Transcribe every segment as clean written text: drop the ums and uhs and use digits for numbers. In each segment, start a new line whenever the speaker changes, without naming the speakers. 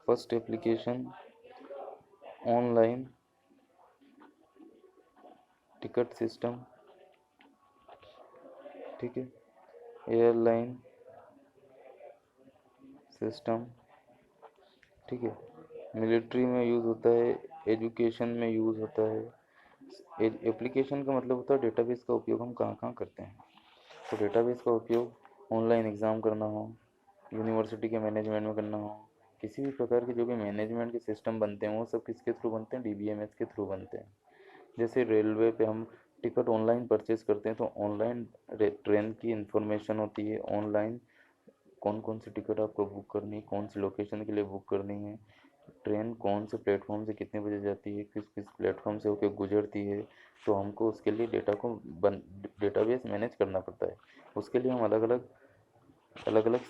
First application online ticket system, ठीक है, airline system, ठीक है, मिलिट्री में यूज़ होता है, एजुकेशन में यूज़ होता है। एप्लीकेशन का मतलब होता है डेटाबेस का उपयोग हम कहाँ कहाँ करते हैं। तो डेटाबेस का उपयोग ऑनलाइन एग्ज़ाम करना हो, यूनिवर्सिटी के मैनेजमेंट में करना हो, किसी भी प्रकार के जो भी मैनेजमेंट के सिस्टम बनते हैं वो सब किसके थ्रू बनते हैं, डीबीएमएस के थ्रू बनते हैं। जैसे रेलवे पे हम टिकट ऑनलाइन परचेज करते हैं तो ऑनलाइन ट्रेन की इंफॉर्मेशन होती है, ऑनलाइन कौन कौन सी टिकट आपको बुक करनी है, कौन सी लोकेशन के लिए बुक करनी है, ट्रेन कौन से प्लेटफॉर्म से कितने बजे जाती है, किस किस प्लेटफॉर्म से होकर गुजरती है। तो हमको उसके लिए डेटाबेस मैनेज करना पड़ता है। उसके लिए हम अलग अलग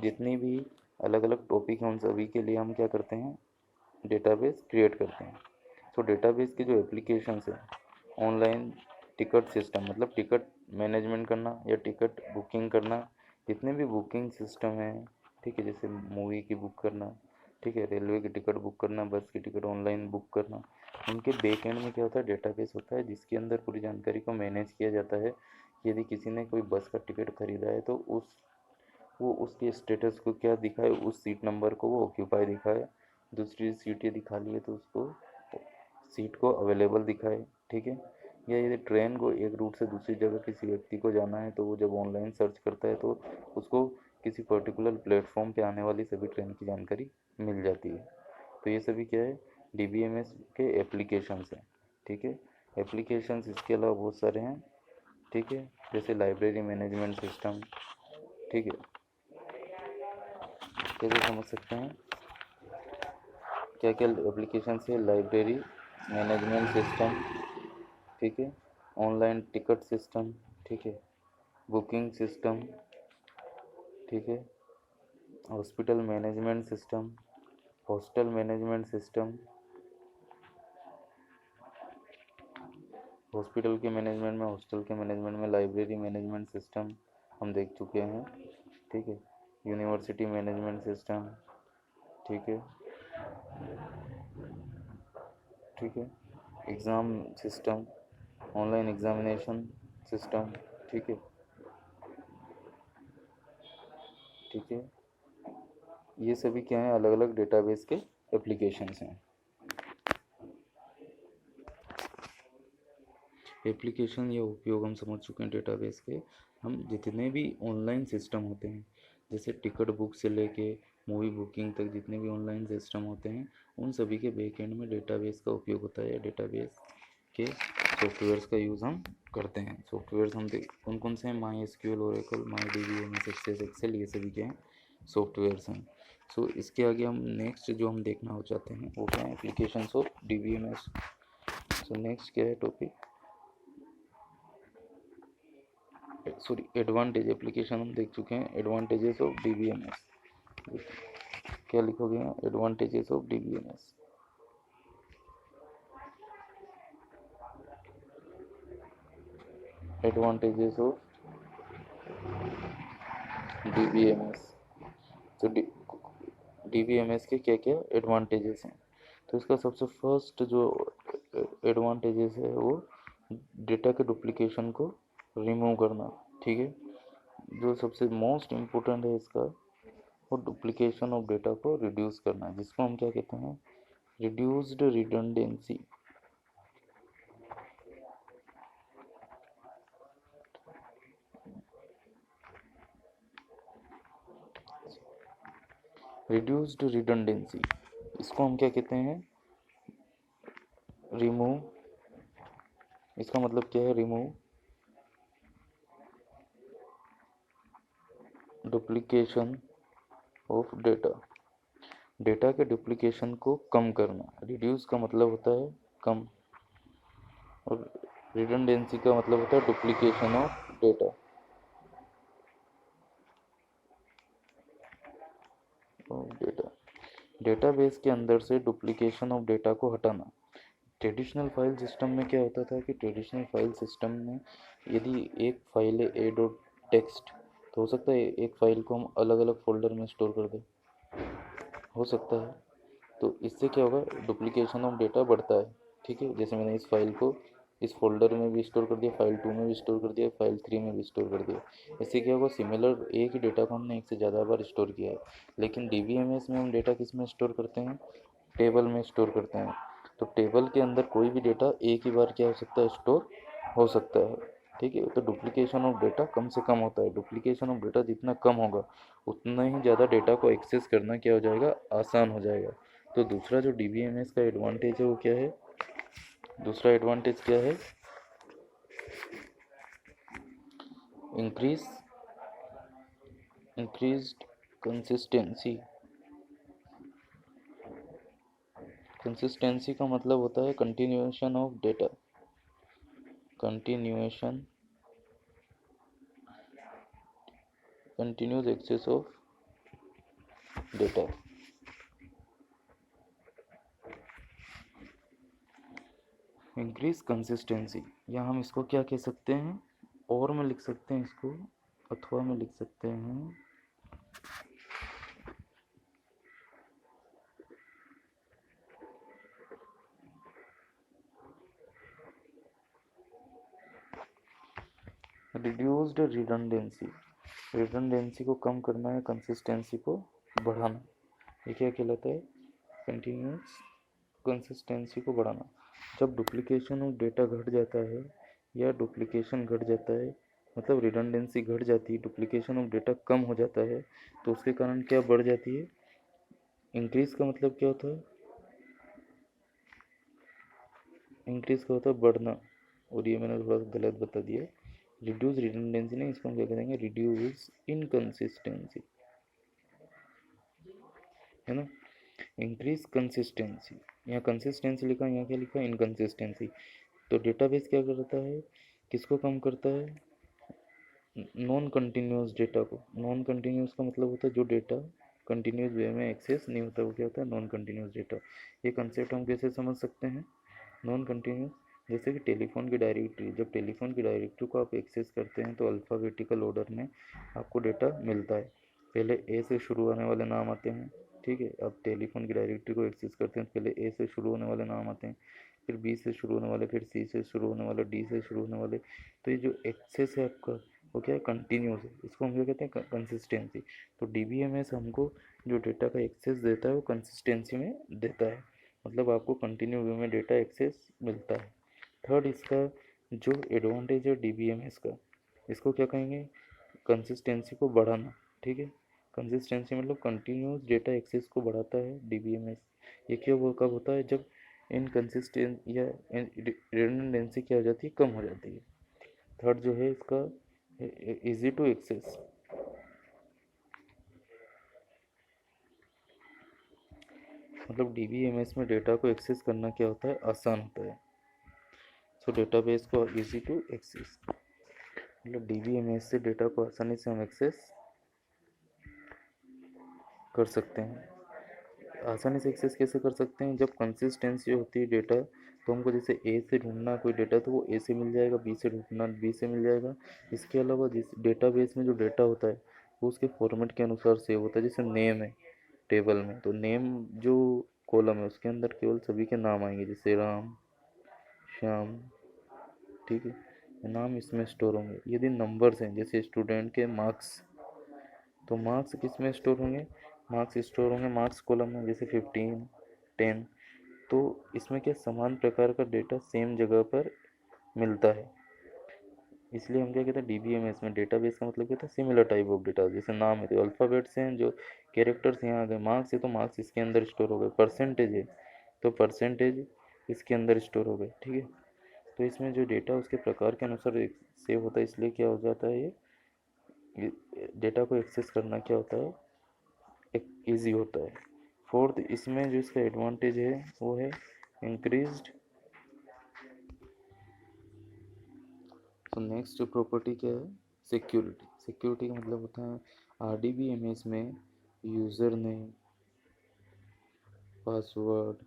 जितनी भी अलग अलग टॉपिक हैं उन सभी के लिए हम क्या करते हैं, डेटाबेस क्रिएट करते हैं। तो डेटाबेस की जो एप्लीकेशंस है, ऑनलाइन टिकट सिस्टम मतलब टिकट मैनेजमेंट करना या टिकट बुकिंग करना, जितने भी बुकिंग सिस्टम है, ठीक है, जैसे मूवी की बुक करना, ठीक है, रेलवे की टिकट बुक करना, बस की टिकट ऑनलाइन बुक करना, उनके बैक एंड में क्या होता है, डेटाबेस होता है जिसके अंदर पूरी जानकारी को मैनेज किया जाता है। यदि किसी ने कोई बस का टिकट खरीदा है तो वो उसके स्टेटस को क्या दिखाए, उस सीट नंबर को वो ऑक्यूपाई दिखाए, दूसरी सीट यदि खाली है तो उसको सीट को अवेलेबल दिखाए, ठीक है। या यदि ट्रेन को एक रूट से दूसरी जगह किसी व्यक्ति को जाना है तो वो जब ऑनलाइन सर्च करता है तो उसको किसी पर्टिकुलर प्लेटफॉर्म पे आने वाली सभी ट्रेन की जानकारी मिल जाती है। तो ये सभी क्या है, डीबीएमएस के एप्लीकेशंस हैं, ठीक है। एप्लीकेशंस इसके अलावा बहुत सारे हैं, ठीक है, जैसे लाइब्रेरी मैनेजमेंट सिस्टम, ठीक है, कैसे समझ सकते हैं क्या क्या एप्लीकेशन है, लाइब्रेरी मैनेजमेंट सिस्टम, ठीक है, ऑनलाइन टिकट सिस्टम, ठीक है, बुकिंग सिस्टम, ठीक है, hospital management system, hostel management system, hospital के मैनेजमेंट में, हॉस्टल के मैनेजमेंट में लाइब्रेरी मैनेजमेंट सिस्टम हम देख चुके हैं, ठीक है, यूनिवर्सिटी मैनेजमेंट सिस्टम, ठीक है, ठीक है, exam system, online examination system, ठीक है, ठीक है, ये सभी क्या हैं, अलग अलग डेटाबेस के एप्लीकेशंस हैं। एप्लीकेशन या उपयोग हम समझ चुके हैं डेटाबेस के। हम जितने भी ऑनलाइन सिस्टम होते हैं, जैसे टिकट बुक से लेके मूवी बुकिंग तक जितने भी ऑनलाइन सिस्टम होते हैं उन सभी के बैक एंड में डेटाबेस का उपयोग होता है, या डेटाबेस के सॉफ्टवेयर्स का यूज़ हम करते हैं। सॉफ्टवेयर्स हम देख कौन कौन से हैं, MySQL, Oracle, my DBMS, Access Excel, ये सभी क्या हैं, सॉफ्टवेयर्स हैं। सो इसके आगे हम नेक्स्ट जो हम देखना हो चाहते हैं वो क्या है, applications of DBMS. So next क्या है टॉपिक, सॉरी एडवांटेज, एप्लीकेशन हम देख चुके हैं, एडवांटेजेस ऑफ डीबीएमएस। क्या लिखोगे यहाँ, advantages of DBMS, advantages of DBMS. तो डीबीएमएस के क्या क्या एडवांटेजेस हैं। तो इसका सबसे फर्स्ट जो एडवांटेजेस है वो डेटा के डुप्लीकेशन को रिमूव करना, ठीक है। जो सबसे मोस्ट इम्पोर्टेंट है इसका, वो डुप्लीकेशन ऑफ डेटा को रिड्यूस करना है, जिसको हम क्या कहते हैं, रिड्यूस्ड रिडंडेंसी। रिड्यूस्ड रिडंडेंसी, इसको हम क्या कहते हैं, रिमूव, इसका मतलब क्या है, remove duplication of data, data के डुप्लीकेशन को कम करना। रिड्यूस का मतलब होता है कम, और रिडंडेंसी का मतलब होता है duplication of data. Data database के अंदर से डुप्लीकेशन ऑफ डेटा को हटाना। ट्रेडिशनल फाइल सिस्टम में क्या होता था कि ट्रेडिशनल फाइल सिस्टम में यदि एक फाइल है ए डॉट टेक्स्ट, तो हो सकता है एक फाइल को हम अलग अलग फोल्डर में स्टोर कर दें, हो सकता है। तो इससे क्या होगा, डुप्लीकेशन ऑफ डेटा बढ़ता है। ठीक है, जैसे मैंने इस फाइल को इस फोल्डर में भी स्टोर कर दिया, फाइल 2 में भी स्टोर कर दिया, फाइल 3 में भी स्टोर कर दिया। इससे क्या होगा, सिमिलर एक ही डेटा को हमने एक से ज़्यादा बार स्टोर किया है। लेकिन डीबीएमएस में हम डेटा किस में स्टोर करते हैं, टेबल में स्टोर करते हैं। तो टेबल के अंदर कोई भी डेटा एक ही बार क्या हो सकता है, स्टोर हो सकता है। ठीक है, तो डुप्लीकेशन ऑफ डेटा कम से कम होता है। डुप्लीकेशन ऑफ डेटा जितना कम होगा उतना ही ज़्यादा डेटा को एक्सेस करना क्या हो जाएगा, आसान हो जाएगा। तो दूसरा जो डीबीएमएस का एडवांटेज है वो क्या है, दूसरा एडवांटेज क्या है, इंक्रीज इंक्रीज्ड कंसिस्टेंसी। कंसिस्टेंसी का मतलब होता है continuation of data, continuation continuous access of data. Increase consistency, या हम इसको क्या कह सकते हैं, और में लिख सकते हैं इसको, अथवा में लिख सकते हैं रिड्यूस्ड रिडंडेंसी। रिडंडेंसी को कम करना है, कंसिस्टेंसी को बढ़ाना। ये क्या कहलाता है, कंटिन्यूस कंसिस्टेंसी को बढ़ाना। जब डुप्लीकेशन ऑफ डेटा घट जाता है या डुप्लीकेशन घट जाता है, मतलब रिडंडेंसी घट जाती है, डुप्लीकेशन ऑफ डेटा कम हो जाता है, तो उसके कारण क्या बढ़ जाती है, इंक्रीज का मतलब क्या होता है, इंक्रीज का होता है बढ़ना, और ये मैंने थोड़ा सा गलत बता दिया। रिड्यूस रिडंडेंसी नहीं, इसको हम क्या करेंगे, रिड्यूस इनकंसिस्टेंसी, है ना। इंक्रीज कंसिस्टेंसी, यहाँ कंसिस्टेंसी लिखा, यहाँ क्या लिखा, इनकंसिस्टेंसी। तो डेटाबेस क्या करता है, किसको कम करता है, नॉन कंटिन्यूस डेटा को। नॉन कंटिन्यूस का मतलब होता है जो डेटा कंटिन्यूस वे में एक्सेस नहीं होता, वो क्या होता है, नॉन कंटिन्यूस डेटा। ये कंसेप्ट हम कैसे समझ सकते हैं, नॉन कंटिन्यूस, जैसे कि टेलीफोन की डायरेक्टरी, जब टेलीफोन की डायरेक्टरी को आप एक्सेस करते हैं तो अल्फ़ाबेटिकल ऑर्डर में आपको डेटा मिलता है। पहले ए से शुरू होने वाले नाम आते हैं। ठीक है, आप टेलीफोन की डायरेक्टरी को एक्सेस करते हैं तो पहले ए से शुरू होने वाले नाम आते हैं, फिर बी से शुरू होने वाले, फिर सी से शुरू होने वाले, डी से शुरू होने वाले। तो ये जो एक्सेस है आपका वो क्या है, कंटिन्यूस है। इसको हम क्या कहते हैं, कंसिस्टेंसी। तो डीबीएमएस हमको जो डेटा का एक्सेस देता है वो कंसिस्टेंसी में देता है, मतलब आपको कंटिन्यू वे में डेटा एक्सेस मिलता है। थर्ड, इसका जो एडवांटेज है डीबीएमएस का, इसको क्या कहेंगे, कंसिस्टेंसी को बढ़ाना। ठीक है, कंसिस्टेंसी मतलब कंटिन्यूस डेटा एक्सेस को बढ़ाता है डीबीएमएस। ये क्या वो कब होता है, जब इनकंसिस्टेंट या रिडंडेंसी क्या हो जाती है, कम हो जाती है। थर्ड जो है इसका, इजी टू एक्सेस, मतलब डीबीएमएस में डेटा को एक्सेस करना क्या होता है, आसान होता है। सो डेटाबेस को इजी टू एक्सेस, मतलब डीबीएमएस से डेटा को आसानी से हम एक्सेस कर सकते हैं। आसानी से एक्सेस कैसे कर सकते हैं, जब कंसिस्टेंसी होती है डेटा, तो हमको जैसे ए से ढूंढना कोई डेटा तो वो ए से मिल जाएगा, बी से ढूंढना बी से मिल जाएगा। इसके अलावा जिस डेटाबेस में जो डेटा होता है वो उसके फॉर्मेट के अनुसार सेव होता है। जैसे नेम है टेबल में, तो नेम जो कॉलम है उसके अंदर केवल सभी के नाम आएंगे, जैसे राम, श्याम। ठीक है, नाम इसमें स्टोर होंगे। यदि नंबर्स हैं जैसे स्टूडेंट के मार्क्स, तो मार्क्स किस में स्टोर होंगे, मार्क्स स्टोर होंगे मार्क्स कॉलम में, जैसे 15, 10। तो इसमें क्या समान प्रकार का डेटा सेम जगह पर मिलता है। इसलिए हम क्या कहते हैं, डीबीएमएस में डेटाबेस का मतलब क्या होता है, सिमिलर टाइप ऑफ डेटा। जैसे नाम है तो अल्फ़ाबेट्स हैं, जो कैरेक्टर्स यहाँ आ गए, मार्क्स है तो मार्क्स इसके अंदर स्टोर हो गए, परसेंटेज है तो परसेंटेज इसके अंदर स्टोर हो गए। ठीक है, तो इसमें जो डेटा उसके प्रकार के अनुसार सेव होता है, इसलिए क्या हो जाता है, ये डेटा को एक्सेस करना क्या होता है, एक ईजी होता है। फोर्थ, इसमें जो इसका एडवांटेज है वो है इंक्रीज्ड। तो नेक्स्ट जो प्रॉपर्टी क्या है, सिक्योरिटी। सिक्योरिटी का मतलब होता है आरडीबीएमएस में यूज़र नेम, पासवर्ड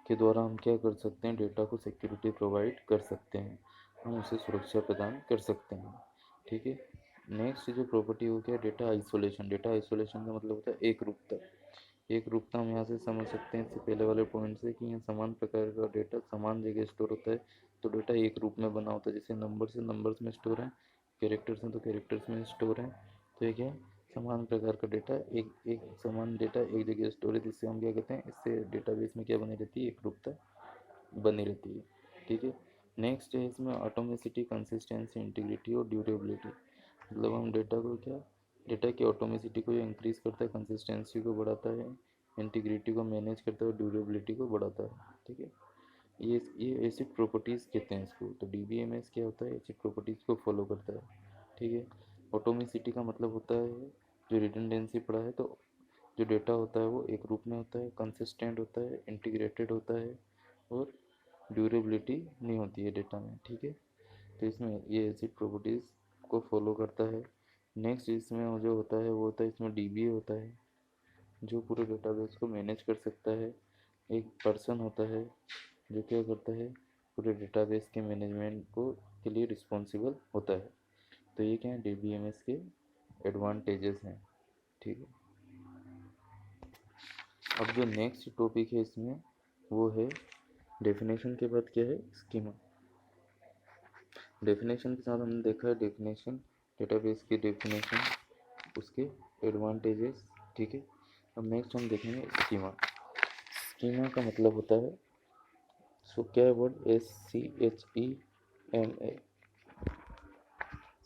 के द्वारा हम क्या कर सकते हैं, डेटा को सिक्योरिटी प्रोवाइड कर सकते हैं, हम उसे सुरक्षा प्रदान कर सकते हैं। ठीक है, नेक्स्ट जो प्रॉपर्टी हो गया डेटा आइसोलेशन। डेटा आइसोलेशन का मतलब होता है एक रूपता। एक रूपता हम यहाँ से समझ सकते हैं इससे पहले वाले पॉइंट से कि यहाँ समान प्रकार का डेटा समान जगह स्टोर होता है, तो डेटा एक रूप में बना होता है। जैसे नंबर्स है नंबर्स में स्टोर है, कैरेक्टर्स हैं तो कैरेक्टर्स में स्टोर है। तो एक है समान प्रकार का डेटा, एक एक समान डेटा एक जगह स्टोर है, जिससे हम क्या कहते हैं, इससे डेटाबेस में क्या बनी रहती है, एक रूपता बनी रहती है। ठीक है। नेक्स्ट है इसमें ऑटोमेसिटी, कंसिस्टेंसी, इंटीग्रिटी और ड्यूरेबिलिटी। मतलब हम डेटा को क्या, डेटा की ऑटोमेसिटी को इंक्रीज करता है, कंसिस्टेंसी को बढ़ाता है, इंटीग्रिटी को मैनेज करता है और ड्यूरेबिलिटी को बढ़ाता है। ठीक है। ये एसिड प्रॉपर्टीज़ कहते हैं इसको। तो डीबीएमएस क्या होता है, एसिड प्रॉपर्टीज़ को फॉलो करता है। ठीक है। ऑटोमेसिटी का मतलब होता है जो रिडंडेंसी पड़ा है, तो जो डेटा होता है वो एक रूप में होता है, कंसिस्टेंट होता है, इंटीग्रेटेड होता है और ड्यूरेबिलिटी नहीं होती है डेटा में। ठीक है। तो इसमें ये एसिड प्रॉपर्टीज़ को फॉलो करता है। नेक्स्ट इसमें जो होता है वो होता है, इसमें डीबीए होता है जो पूरे डेटाबेस को मैनेज कर सकता है। एक पर्सन होता है जो क्या करता है, पूरे डेटाबेस के मैनेजमेंट को के लिए रिस्पॉन्सिबल होता है। तो ये क्या है, डीबीएमएस के एडवांटेजेस हैं। ठीक है। अब जो नेक्स्ट टॉपिक है इसमें वो है डेफिनेशन के बाद क्या है, स्कीमा। डेफिनेशन के साथ हमने देखा है डेफिनेशन, डेटाबेस की डेफिनेशन, उसके एडवांटेजेस। ठीक है। अब नेक्स्ट हम देखेंगे स्कीमा। स्कीमा का मतलब होता है, सो क्या है वर्ड, SCHEMA।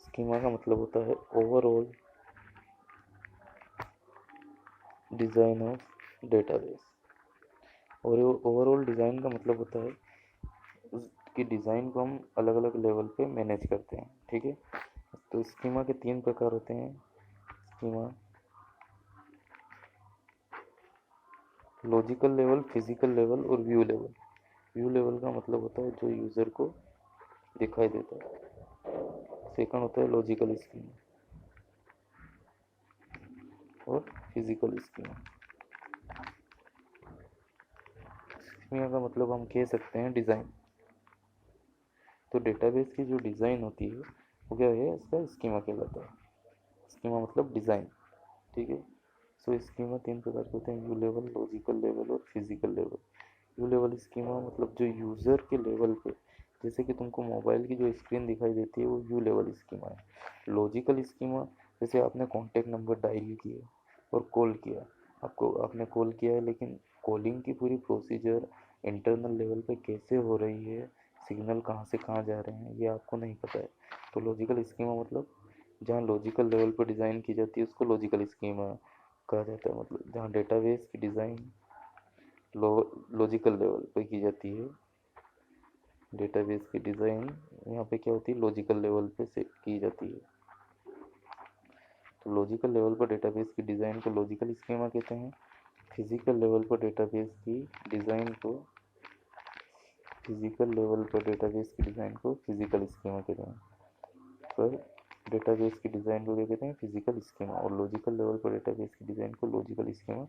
स्कीमा का मतलब होता है ओवरऑल डिज़ाइन ऑफ डेटाबेस। और ओवरऑल डिज़ाइन का मतलब होता है उसकी डिज़ाइन को हम अलग अलग लेवल पे मैनेज करते हैं। ठीक है। तो स्कीमा के 3 प्रकार होते हैं। Schema logical level, physical level और व्यू लेवल। व्यू लेवल का मतलब होता है जो यूज़र को दिखाई देता है। सेकंड होता है लॉजिकल स्कीमा और फिजिकल स्कीमा। स्कीमा का मतलब हम कह सकते हैं डिज़ाइन। तो डेटाबेस की जो डिज़ाइन होती है वो क्या है, इसका स्कीमा कहलाता है। स्कीमा मतलब डिज़ाइन। ठीक है। सो स्कीमा 3 प्रकार के होते हैं, व्यू लेवल, लॉजिकल लेवल और physical level. View level schema मतलब जो यूज़र के लेवल पे, जैसे कि तुमको मोबाइल की जो स्क्रीन दिखाई देती है वो व्यू लेवल स्कीमा है। लॉजिकल स्कीमा जैसे आपने कॉन्टैक्ट नंबर डायल किया और कॉल किया, आपने कॉल किया है लेकिन कॉलिंग की पूरी प्रोसीजर इंटरनल लेवल पे कैसे हो रही है, सिग्नल कहाँ से कहाँ जा रहे हैं, ये आपको नहीं पता है। तो लॉजिकल स्कीमा मतलब जहाँ लॉजिकल लेवल पर डिज़ाइन की जाती है उसको लॉजिकल स्कीमा कहा जाता है। मतलब जहाँ डेटाबेस की डिज़ाइन लॉजिकल लेवल पे की जाती है, डेटाबेस की डिज़ाइन यहाँ पे क्या होती है, लॉजिकल लेवल पे से की जाती है। तो लॉजिकल लेवल पर डेटाबेस की डिज़ाइन को लॉजिकल स्कीमा कहते हैं। फिजिकल लेवल पर डेटाबेस की डिज़ाइन को फिजिकल लेवल पर डेटाबेस की डिज़ाइन को फिजिकल स्कीमा कहते हैं। पर डेटाबेस की डिज़ाइन को क्या कहते हैं, फिजिकल स्कीमा। और लॉजिकल लेवल पर डेटाबेस की डिज़ाइन को लॉजिकल स्कीमा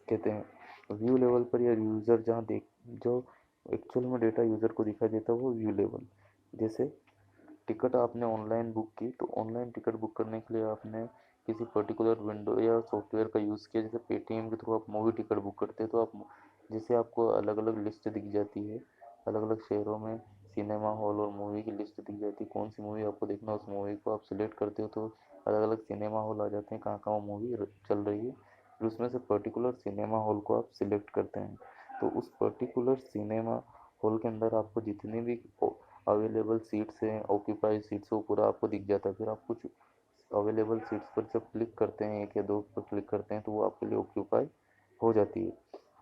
कहते हैं। व्यू लेवल पर या यूज़र जहाँ देख जो एक्चुअल में डेटा यूज़र को दिखाई देता है वो व्यू लेवल। जैसे टिकट आपने ऑनलाइन बुक की, तो ऑनलाइन टिकट बुक करने के लिए आपने किसी पर्टिकुलर विंडो या सॉफ्टवेयर का यूज़ किया। जैसे पेटीएम के थ्रू आप मूवी टिकट बुक करते हैं तो आप जैसे आपको अलग अलग लिस्ट दिख जाती है, अलग अलग शहरों में सिनेमा हॉल और मूवी की लिस्ट दिख जाती है। कौन सी मूवी आपको देखना है उस मूवी को आप सिलेक्ट करते हो तो अलग अलग सिनेमा हॉल आ जाते हैं कहाँ कहाँ वो मूवी चल रही है। फिर उसमें से पर्टिकुलर सिनेमा हॉल को आप सिलेक्ट करते हैं, तो उस पर्टिकुलर सिनेमा हॉल के अंदर आपको जितनी भी अवेलेबल सीट्स हैं, ऑक्यूपाइड सीट्स, वो पूरा आपको दिख जाता है। फिर आप कुछ अवेलेबल सीट्स पर जब क्लिक करते हैं, एक या दो पर क्लिक करते हैं, तो वो आपके लिए ऑक्यूपाई हो जाती है।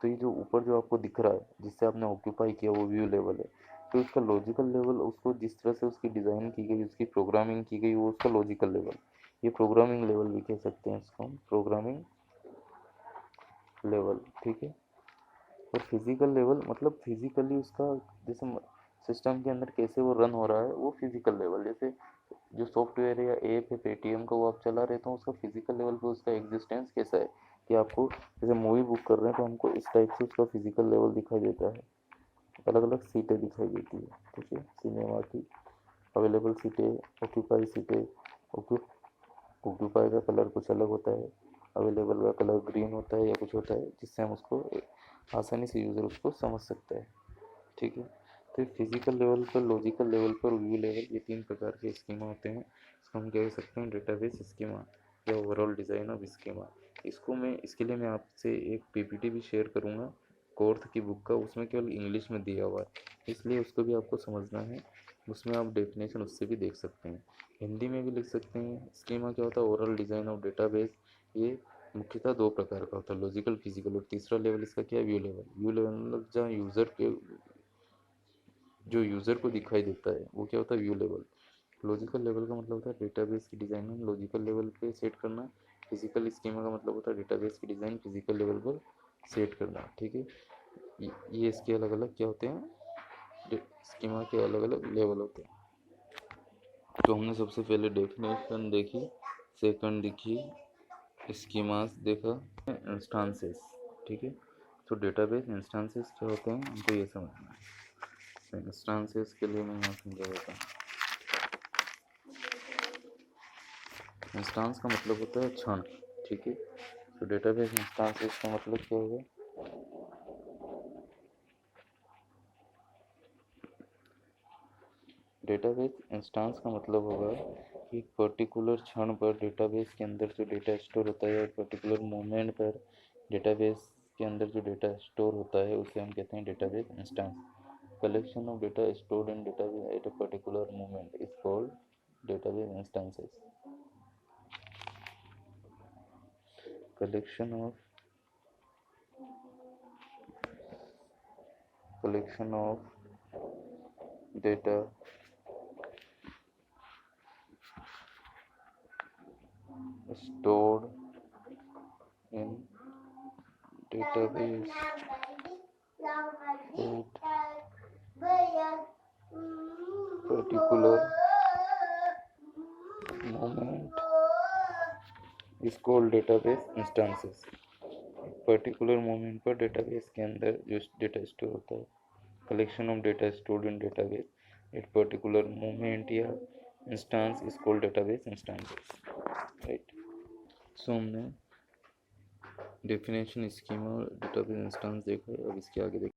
तो ये जो ऊपर जो आपको दिख रहा है जिससे आपने ऑक्यूपाई किया वो व्यू लेवल है। तो उसका लॉजिकल लेवल, उसको जिस तरह से उसकी डिज़ाइन की गई, उसकी प्रोग्रामिंग की गई, वो उसका लॉजिकल लेवल। ये प्रोग्रामिंग लेवल भी कह सकते हैं इसको हम, प्रोग्रामिंग लेवल। ठीक है। और फिजिकल लेवल मतलब फिजिकली उसका जैसे सिस्टम के अंदर कैसे वो रन हो रहा है, वो फिजिकल लेवल। जैसे जो सॉफ्टवेयर या ऐप है पेटीएम का, वो आप चला रहे तो उसका फिजिकल लेवल पे उसका एग्जिस्टेंस कैसा है, कि आपको जैसे मूवी बुक कर रहे हैं तो हमको इस टाइप से उसका फिजिकल लेवल दिखाई देता है। अलग अलग सीटें दिखाई देती है। ठीक है। सिनेमा की अवेलेबल सीटें, ऑक्यूपाई सीटें, ऑक्यूपाई का कलर कुछ अलग होता है, अवेलेबल का कलर ग्रीन होता है या कुछ होता है, जिससे हम उसको आसानी से यूज़र उसको समझ सकता है। ठीक है, तो फिजिकल लेवल पर, लॉजिकल लेवल पर, व्यू लेवल, ये 3 प्रकार के स्कीमा होते हैं। इसको हम कह सकते हैं डेटाबेस स्कीमा या ओवरऑल डिज़ाइन ऑफ स्कीमा। इसके लिए मैं आपसे एक पीपीटी भी शेयर करूँगा कोर्थ की बुक का, उसमें केवल इंग्लिश में दिया हुआ है, इसलिए उसको भी आपको समझना है। उसमें आप डेफिनेशन उससे भी देख सकते हैं, हिंदी में भी लिख सकते हैं। स्कीमा क्या होता है? Overall design of database. ये मुख्यतः 2 प्रकार का होता है, लॉजिकल, फिजिकल। और तीसरा लेवल इसका क्या है? View level. व्यू लेवल मतलब जहाँ जो यूज़र को दिखाई देता है वो क्या होता है? View level. लॉजिकल लेवल का मतलब होता है डेटाबेस की डिज़ाइन हम लॉजिकल लेवल पे सेट करना। फिजिकल स्कीमा का मतलब होता है डेटाबेस की डिज़ाइन फिजिकल लेवल पर सेट करना। ठीक है, ये इसके अलग अलग क्या होते हैं? स्कीमा के अलग अलग लेवल होते हैं। तो हमने सबसे पहले डेफिनेशन देखी, सेकंड देखी स्कीमास देखा, इंस्टांसेस। ठीक है, तो डेटाबेस इंस्टांसेस क्या होते हैं हमको ये समझना है। इंस्टांसेस के लिए मैं यहाँ समझा देता हूँ। इंस्टांस का मतलब होता है क्षण। ठीक है, तो डेटाबेस इंस्टांसेस का मतलब क्या होगा? डेटाबेस इंस्टांस का मतलब होगा कि एक पर्टिकुलर क्षण पर डेटाबेस के अंदर जो डेटा स्टोर होता है, एक पर्टिकुलर मोमेंट पर डेटाबेस के अंदर जो डेटा स्टोर होता है, उसे हम कहते हैं database instance. Collection of data stored in database at a particular moment is called database instances. collection of data stored in database at particular moment is called database instances। Particular moment पर database के अंदर जो data store होता है, collection of data stored in database at particular moment या instance is called database instances. Right, so हमने definition, schema और database instance देखा है। अब इसके आगे